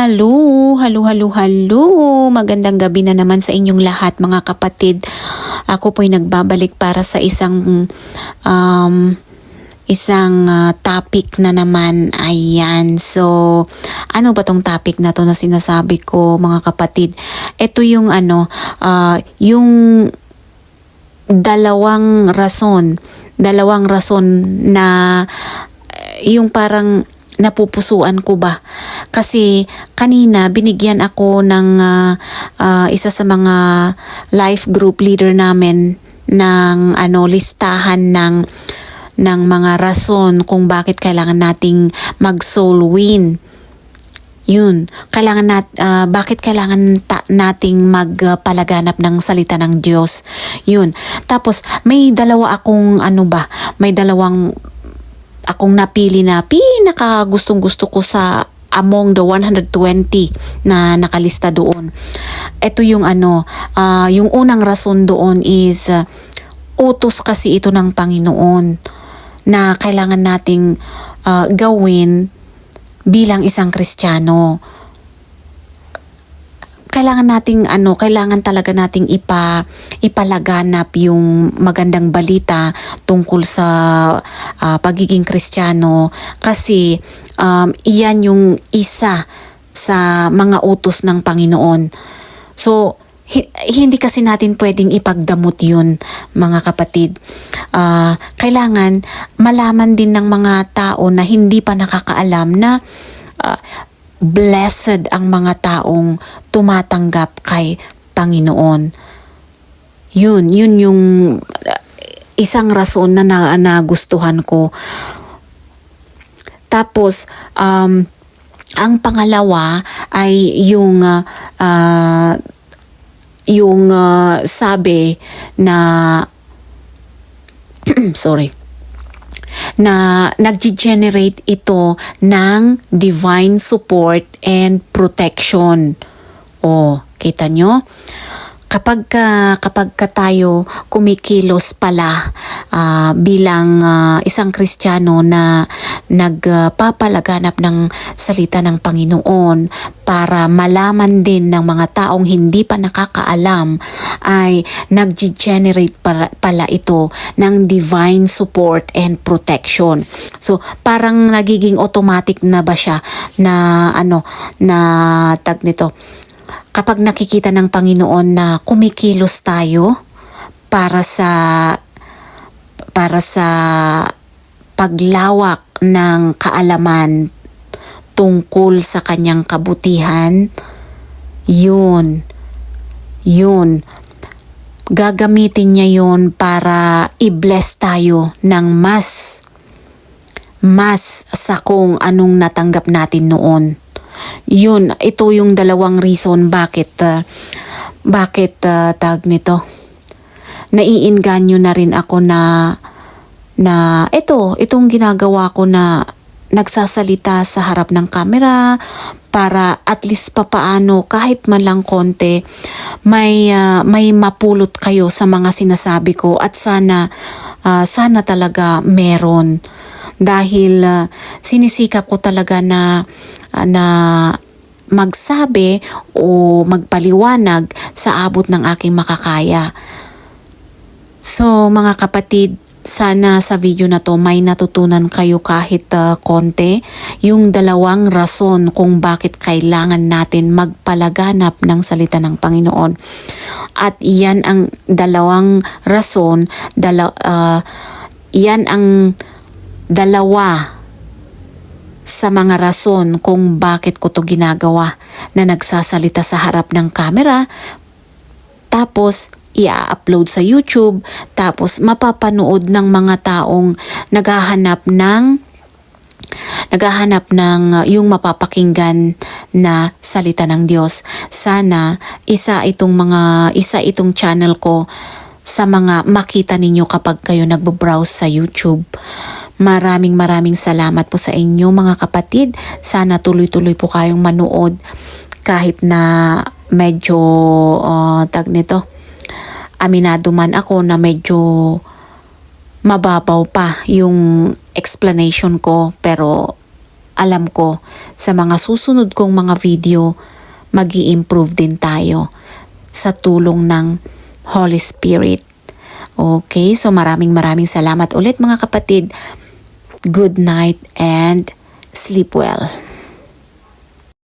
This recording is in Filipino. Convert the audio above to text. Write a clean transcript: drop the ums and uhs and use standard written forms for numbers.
Halo. Magandang gabi na naman sa inyong lahat mga kapatid. Ako po'y nagbabalik para sa isang topic na naman. Ayan. So, ano ba tong topic na to na sinasabi ko mga kapatid? Ito yung yung dalawang rason na yung parang napupusuan ko ba. Kasi kanina binigyan ako ng isa sa mga life group leader namin ng listahan ng mga rason kung bakit kailangan nating mag-soul win. Yun, bakit kailangan nating magpalaganap ng salita ng Diyos. Yun. Tapos may dalawang akong napili na pinaka-gustong-gusto ko sa among the 120 na nakalista doon. Ito yung yung unang rason doon is utos kasi ito ng Panginoon na kailangan nating gawin bilang isang Kristiyano. Kailangan talaga nating ipalaganap yung magandang balita tungkol sa pagiging Kristiyano kasi iyan yung isa sa mga utos ng Panginoon. So, hindi kasi natin pwedeng ipagdamot yun, mga kapatid. Kailangan malaman din ng mga tao na hindi pa nakakaalam na blessed ang mga taong tumatanggap kay Panginoon. Yun yung isang rason na nagustuhan ko. Tapos, ang pangalawa ay yung sabi na na nag-generate ito ng divine support and protection. Kita nyo? Kapag tayo kumikilos pala bilang isang Kristiyano na nagpapalaganap ng salita ng Panginoon para malaman din ng mga taong hindi pa nakakaalam, ay nag-generate pala ito ng divine support and protection. So parang nagiging automatic na ba siya na tag nito. Kapag nakikita ng Panginoon na kumikilos tayo para sa paglawak ng kaalaman tungkol sa kanyang kabutihan, yun. Gagamitin niya yun para i-bless tayo ng mas sa kung anong natanggap natin noon. Ito yung dalawang reason bakit tag nito. Naiinganyo na rin ako na itong ginagawa ko na nagsasalita sa harap ng camera para at least papaano kahit man lang konti may mapulot kayo sa mga sinasabi ko at sana talaga meron. Dahil sinisikap ko talaga na magsabi o magpaliwanag sa abot ng aking makakaya. So mga kapatid, sana sa video na to may natutunan kayo kahit konti yung dalawang rason kung bakit kailangan natin magpalaganap ng salita ng Panginoon. At iyan ang dalawang rason, iyan ang dalawa sa mga rason kung bakit ko to ginagawa, na nagsasalita sa harap ng camera, tapos i-upload sa YouTube, tapos mapapanood ng mga taong naghahanap ng yung mapapakinggan na salita ng Diyos. Sana isa itong channel ko sa mga makita ninyo kapag kayo nagbo-browse sa YouTube. Maraming salamat po sa inyo mga kapatid. Sana tuloy-tuloy po kayong manood kahit na medyo aminado man ako na medyo mababaw pa yung explanation ko, pero alam ko sa mga susunod kong mga video, mag-i-improve din tayo sa tulong ng Holy Spirit. Okay, so maraming salamat ulit mga kapatid. Good night and sleep well.